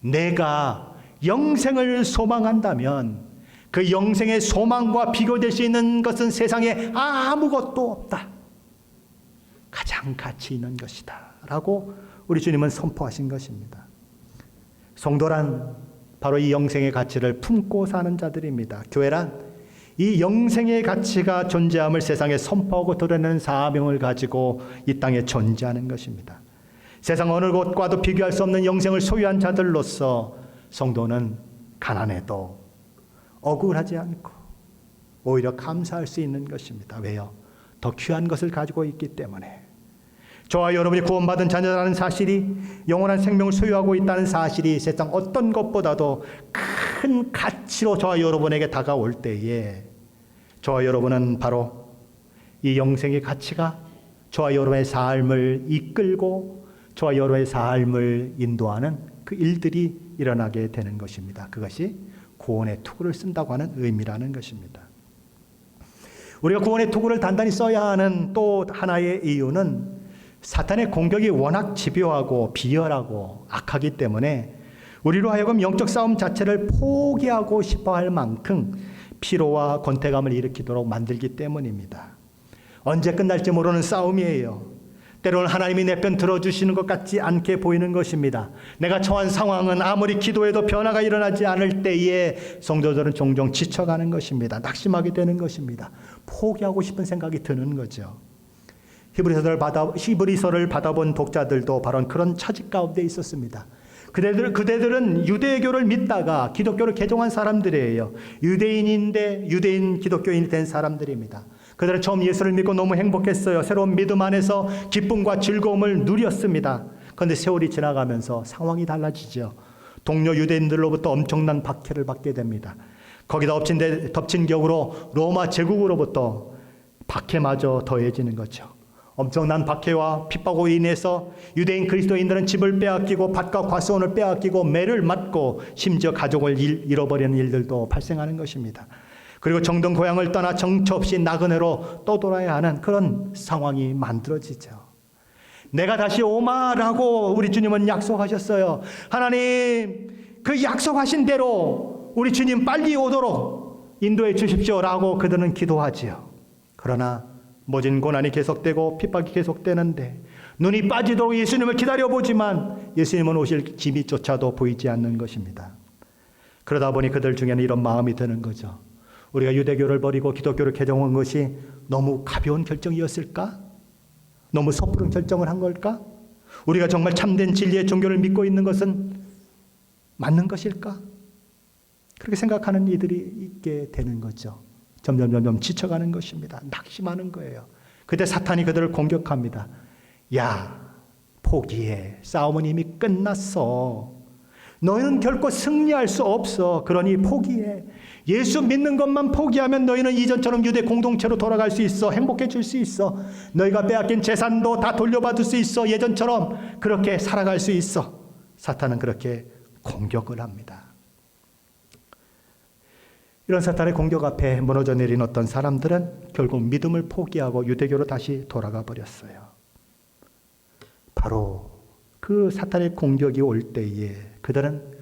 내가 영생을 소망한다면 그 영생의 소망과 비교될 수 있는 것은 세상에 아무것도 없다. 가장 가치 있는 것이다 라고 우리 주님은 선포하신 것입니다. 성도란 바로 이 영생의 가치를 품고 사는 자들입니다. 교회란 이 영생의 가치가 존재함을 세상에 선포하고 드러내는 사명을 가지고 이 땅에 존재하는 것입니다. 세상 어느 곳과도 비교할 수 없는 영생을 소유한 자들로서 성도는 가난해도 억울하지 않고 오히려 감사할 수 있는 것입니다. 왜요? 더 귀한 것을 가지고 있기 때문에. 저와 여러분이 구원받은 자녀라는 사실이, 영원한 생명을 소유하고 있다는 사실이 세상 어떤 것보다도 큰 가치로 저와 여러분에게 다가올 때에 저와 여러분은 바로 이 영생의 가치가 저와 여러분의 삶을 이끌고 저와 여러분의 삶을 인도하는 그 일들이 일어나게 되는 것입니다. 그것이 구원의 투구를 쓴다고 하는 의미라는 것입니다. 우리가 구원의 투구를 단단히 써야 하는 또 하나의 이유는 사탄의 공격이 워낙 집요하고 비열하고 악하기 때문에 우리로 하여금 영적 싸움 자체를 포기하고 싶어 할 만큼 피로와 권태감을 일으키도록 만들기 때문입니다. 언제 끝날지 모르는 싸움이에요. 때로는 하나님이 내 편 들어주시는 것 같지 않게 보이는 것입니다. 내가 처한 상황은 아무리 기도해도 변화가 일어나지 않을 때에 성도들은 종종 지쳐가는 것입니다. 낙심하게 되는 것입니다. 포기하고 싶은 생각이 드는 거죠. 히브리서를 받아본 독자들도 바로 그런 처지 가운데 있었습니다. 그대들은 유대교를 믿다가 기독교를 개종한 사람들이에요. 유대인인데 유대인 기독교인이 된 사람들입니다. 그들은 처음 예수를 믿고 너무 행복했어요. 새로운 믿음 안에서 기쁨과 즐거움을 누렸습니다. 그런데 세월이 지나가면서 상황이 달라지죠. 동료 유대인들로부터 엄청난 박해를 받게 됩니다. 거기다 덮친 격으로 로마 제국으로부터 박해마저 더해지는 거죠. 엄청난 박해와 핍박으로 인해서 유대인 그리스도인들은 집을 빼앗기고 밭과 과수원을 빼앗기고 매를 맞고 심지어 가족을 잃어버리는 일들도 발생하는 것입니다. 그리고 정든 고향을 떠나 정처 없이 나그네로 떠돌아야 하는 그런 상황이 만들어지죠. 내가 다시 오마라고 우리 주님은 약속하셨어요. 하나님, 그 약속하신 대로 우리 주님 빨리 오도록 인도해 주십시오라고 그들은 기도하지요. 그러나 모진 고난이 계속되고 핍박이 계속되는데 눈이 빠지도록 예수님을 기다려보지만 예수님은 오실 기미조차도 보이지 않는 것입니다. 그러다 보니 그들 중에는 이런 마음이 드는 거죠. 우리가 유대교를 버리고 기독교를 개종한 것이 너무 가벼운 결정이었을까? 너무 섣부른 결정을 한 걸까? 우리가 정말 참된 진리의 종교를 믿고 있는 것은 맞는 것일까? 그렇게 생각하는 이들이 있게 되는 거죠. 점점 지쳐가는 것입니다. 낙심하는 거예요. 그때 사탄이 그들을 공격합니다. 야, 포기해. 싸움은 이미 끝났어. 너희는 결코 승리할 수 없어. 그러니 포기해. 예수 믿는 것만 포기하면 너희는 이전처럼 유대 공동체로 돌아갈 수 있어. 행복해질 수 있어. 너희가 빼앗긴 재산도 다 돌려받을 수 있어. 예전처럼 그렇게 살아갈 수 있어. 사탄은 그렇게 공격을 합니다. 이런 사탄의 공격 앞에 무너져 내린 어떤 사람들은 결국 믿음을 포기하고 유대교로 다시 돌아가 버렸어요. 바로 그 사탄의 공격이 올 때에 그들은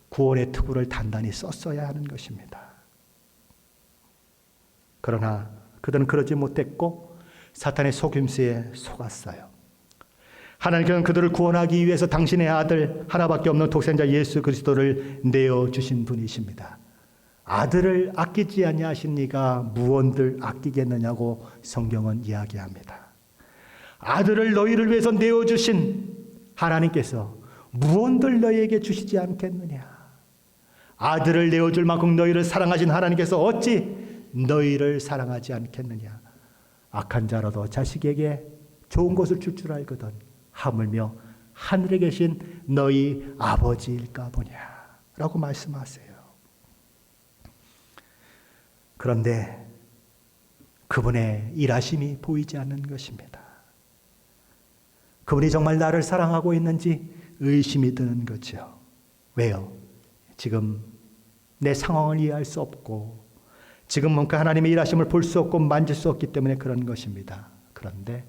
구원의 투구를 단단히 썼어야 하는 것입니다. 그러나 그들은 그러지 못했고 사탄의 속임수에 속았어요. 하나님께서는 그들을 구원하기 위해서 당신의 아들 하나밖에 없는 독생자 예수 그리스도를 내어주신 분이십니다. 아들을 아끼지 아니하십니까? 무언들 아끼겠느냐고 성경은 이야기합니다. 아들을 너희를 위해서 내어주신 하나님께서 무언들 너희에게 주시지 않겠느냐? 아들을 내어줄 만큼 너희를 사랑하신 하나님께서 어찌 너희를 사랑하지 않겠느냐? 악한 자라도 자식에게 좋은 것을 줄 알거든 하물며 하늘에 계신 너희 아버지일까 보냐 라고 말씀하세요. 그런데 그분의 일하심이 보이지 않는 것입니다. 그분이 정말 나를 사랑하고 있는지 의심이 드는 거죠. 왜요? 지금 내 상황을 이해할 수 없고 지금 그 하나님의 일하심을 볼 수 없고 만질 수 없기 때문에 그런 것입니다. 그런데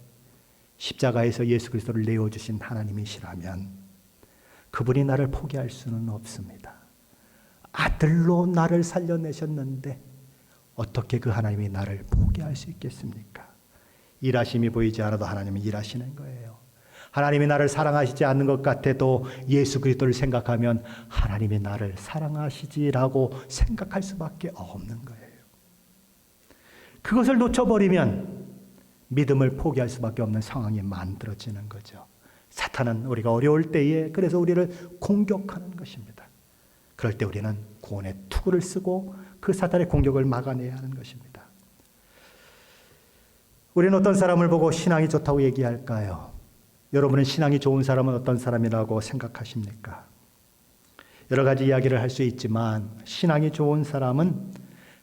십자가에서 예수 그리스도를 내어주신 하나님이시라면 그분이 나를 포기할 수는 없습니다. 아들로 나를 살려내셨는데 어떻게 그 하나님이 나를 포기할 수 있겠습니까? 일하심이 보이지 않아도 하나님은 일하시는 거예요. 하나님이 나를 사랑하시지 않는 것 같아도 예수 그리스도를 생각하면 하나님이 나를 사랑하시지라고 생각할 수밖에 없는 거예요. 그것을 놓쳐버리면 믿음을 포기할 수밖에 없는 상황이 만들어지는 거죠. 사탄은 우리가 어려울 때에 그래서 우리를 공격하는 것입니다. 그럴 때 우리는 구원의 투구를 쓰고 그 사탄의 공격을 막아내야 하는 것입니다. 우리는 어떤 사람을 보고 신앙이 좋다고 얘기할까요? 여러분은 신앙이 좋은 사람은 어떤 사람이라고 생각하십니까? 여러 가지 이야기를 할 수 있지만 신앙이 좋은 사람은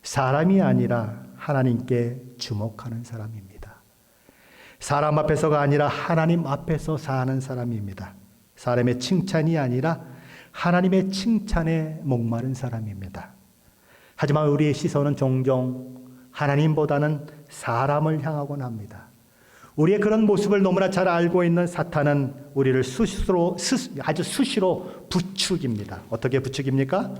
사람이 아니라 하나님께 주목하는 사람입니다. 사람 앞에서가 아니라 하나님 앞에서 사는 사람입니다. 사람의 칭찬이 아니라 하나님의 칭찬에 목마른 사람입니다. 하지만 우리의 시선은 종종 하나님보다는 사람을 향하곤 합니다. 우리의 그런 모습을 너무나 잘 알고 있는 사탄은 우리를 아주 수시로 부추깁니다. 어떻게 부추깁니까?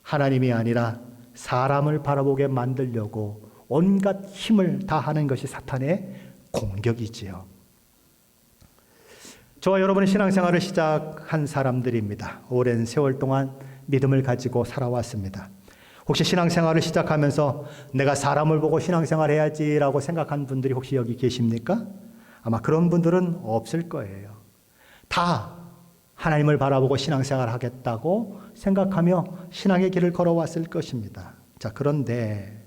하나님이 아니라 사람을 바라보게 만들려고 온갖 힘을 다하는 것이 사탄의 공격이지요. 저와 여러분의 신앙생활을 시작한 사람들입니다. 오랜 세월 동안 믿음을 가지고 살아왔습니다. 혹시 신앙생활을 시작하면서 내가 사람을 보고 신앙생활 해야지라고 생각한 분들이 혹시 여기 계십니까? 아마 그런 분들은 없을 거예요. 다 하나님을 바라보고 신앙생활 하겠다고 생각하며 신앙의 길을 걸어왔을 것입니다. 자, 그런데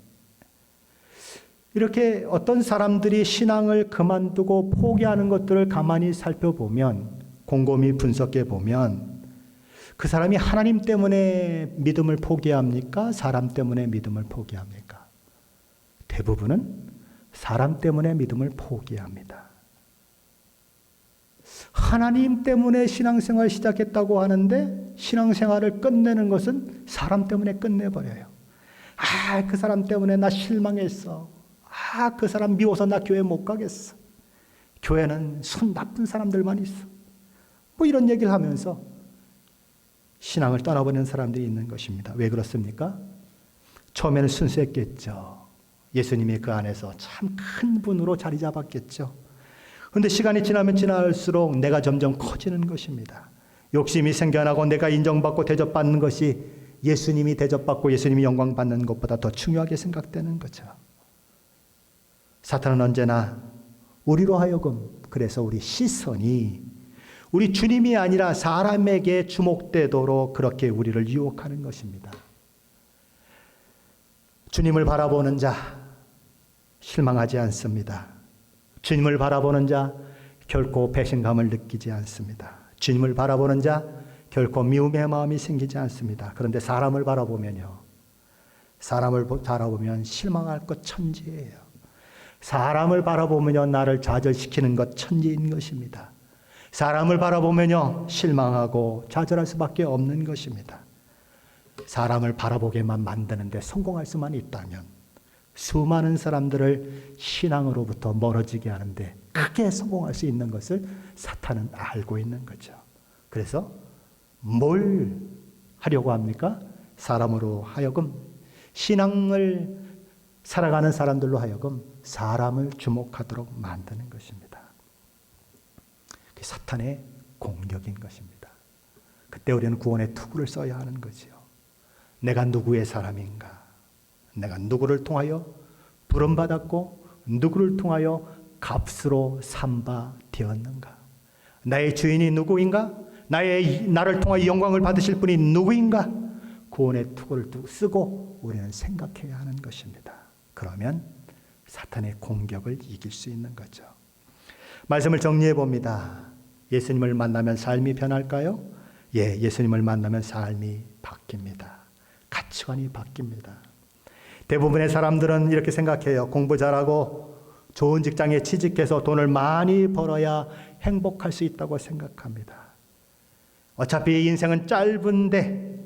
이렇게 어떤 사람들이 신앙을 그만두고 포기하는 것들을 가만히 살펴보면, 곰곰이 분석해 보면 그 사람이 하나님 때문에 믿음을 포기합니까? 사람 때문에 믿음을 포기합니까? 대부분은 사람 때문에 믿음을 포기합니다. 하나님 때문에 신앙생활 시작했다고 하는데 신앙생활을 끝내는 것은 사람 때문에 끝내버려요. 그 사람 때문에 나 실망했어. 그 사람 미워서 나 교회 못 가겠어. 교회는 손 나쁜 사람들만 있어. 뭐 이런 얘기를 하면서 신앙을 떠나버리는 사람들이 있는 것입니다. 왜 그렇습니까? 처음에는 순수했겠죠. 예수님이 그 안에서 참 큰 분으로 자리 잡았겠죠. 그런데 시간이 지나면 지날수록 내가 점점 커지는 것입니다. 욕심이 생겨나고 내가 인정받고 대접받는 것이 예수님이 대접받고 예수님이 영광받는 것보다 더 중요하게 생각되는 거죠. 사탄은 언제나 우리로 하여금 그래서 우리 시선이 우리 주님이 아니라 사람에게 주목되도록 그렇게 우리를 유혹하는 것입니다. 주님을 바라보는 자 실망하지 않습니다. 주님을 바라보는 자 결코 배신감을 느끼지 않습니다. 주님을 바라보는 자 결코 미움의 마음이 생기지 않습니다. 그런데 사람을 바라보면요. 사람을 바라보면 실망할 것 천지예요. 사람을 바라보면요, 나를 좌절시키는 것 천지인 것입니다. 사람을 바라보면요, 실망하고 좌절할 수밖에 없는 것입니다. 사람을 바라보게만 만드는데 성공할 수만 있다면 수많은 사람들을 신앙으로부터 멀어지게 하는데 크게 성공할 수 있는 것을 사탄은 알고 있는 거죠. 그래서 뭘 하려고 합니까? 사람으로 하여금 신앙을 살아가는 사람들로 하여금 사람을 주목하도록 만드는 것입니다. 그게 사탄의 공격인 것입니다. 그때 우리는 구원의 투구를 써야 하는 거지요. 내가 누구의 사람인가? 내가 누구를 통하여 부름받았고 누구를 통하여 값으로 삼바 되었는가? 나의 주인이 누구인가? 나를 통하여 영광을 받으실 분이 누구인가? 구원의 투구를 쓰고 우리는 생각해야 하는 것입니다. 그러면 사탄의 공격을 이길 수 있는 거죠. 말씀을 정리해 봅니다. 예수님을 만나면 삶이 변할까요? 예, 예수님을 만나면 삶이 바뀝니다. 가치관이 바뀝니다. 대부분의 사람들은 이렇게 생각해요. 공부 잘하고 좋은 직장에 취직해서 돈을 많이 벌어야 행복할 수 있다고 생각합니다. 어차피 인생은 짧은데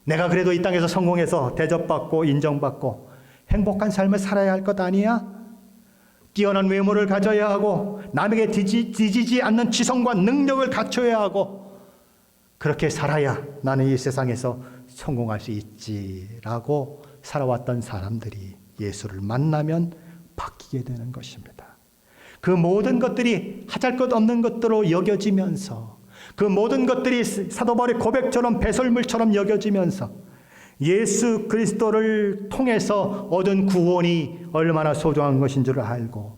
내가 그래도 이 땅에서 성공해서 대접받고 인정받고 행복한 삶을 살아야 할 것 아니야? 뛰어난 외모를 가져야 하고 남에게 뒤지지 않는 지성과 능력을 갖춰야 하고 그렇게 살아야 나는 이 세상에서 성공할 수 있지라고 살아왔던 사람들이 예수를 만나면 바뀌게 되는 것입니다. 그 모든 것들이 하잘것없는 것들로 여겨지면서 그 모든 것들이 사도 바울의 고백처럼 배설물처럼 여겨지면서 예수 그리스도를 통해서 얻은 구원이 얼마나 소중한 것인 줄 알고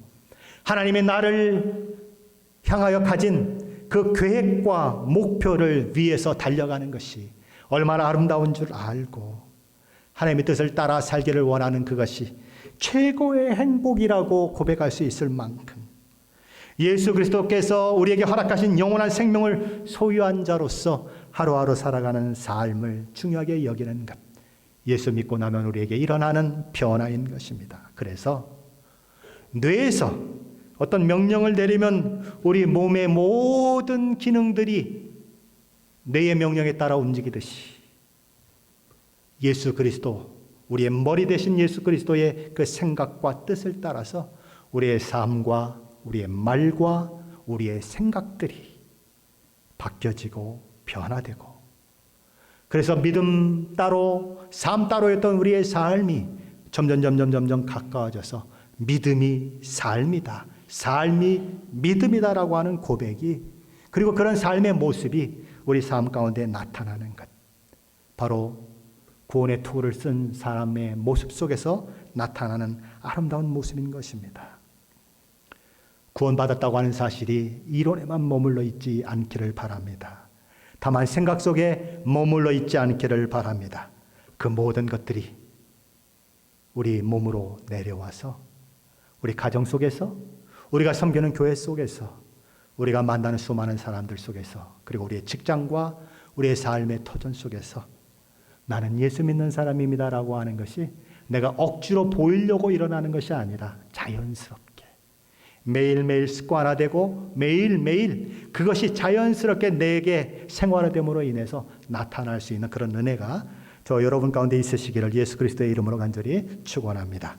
하나님의 나를 향하여 가진 그 계획과 목표를 위해서 달려가는 것이 얼마나 아름다운 줄 알고 하나님의 뜻을 따라 살기를 원하는 그것이 최고의 행복이라고 고백할 수 있을 만큼 예수 그리스도께서 우리에게 허락하신 영원한 생명을 소유한 자로서 하루하루 살아가는 삶을 중요하게 여기는 것. 예수 믿고 나면 우리에게 일어나는 변화인 것입니다. 그래서 뇌에서 어떤 명령을 내리면 우리 몸의 모든 기능들이 뇌의 명령에 따라 움직이듯이 예수 그리스도, 우리의 머리 대신 예수 그리스도의 그 생각과 뜻을 따라서 우리의 삶과 우리의 말과 우리의 생각들이 바뀌어지고 변화되고 그래서 믿음 따로 삶 따로였던 우리의 삶이 점점 가까워져서 믿음이 삶이다, 삶이 믿음이다라고 하는 고백이, 그리고 그런 삶의 모습이 우리 삶 가운데 나타나는 것, 바로 구원의 투구를 쓴 사람의 모습 속에서 나타나는 아름다운 모습인 것입니다. 구원받았다고 하는 사실이 이론에만 머물러 있지 않기를 바랍니다. 다만 생각 속에 머물러 있지 않기를 바랍니다. 그 모든 것들이 우리 몸으로 내려와서 우리 가정 속에서, 우리가 섬기는 교회 속에서, 우리가 만나는 수많은 사람들 속에서, 그리고 우리의 직장과 우리의 삶의 터전 속에서 나는 예수 믿는 사람입니다라고 하는 것이 내가 억지로 보이려고 일어나는 것이 아니라 자연스럽게 매일매일 습관화되고 매일매일 그것이 자연스럽게 내게 생활화됨으로 인해서 나타날 수 있는 그런 은혜가 저 여러분 가운데 있으시기를 예수 그리스도의 이름으로 간절히 축원합니다.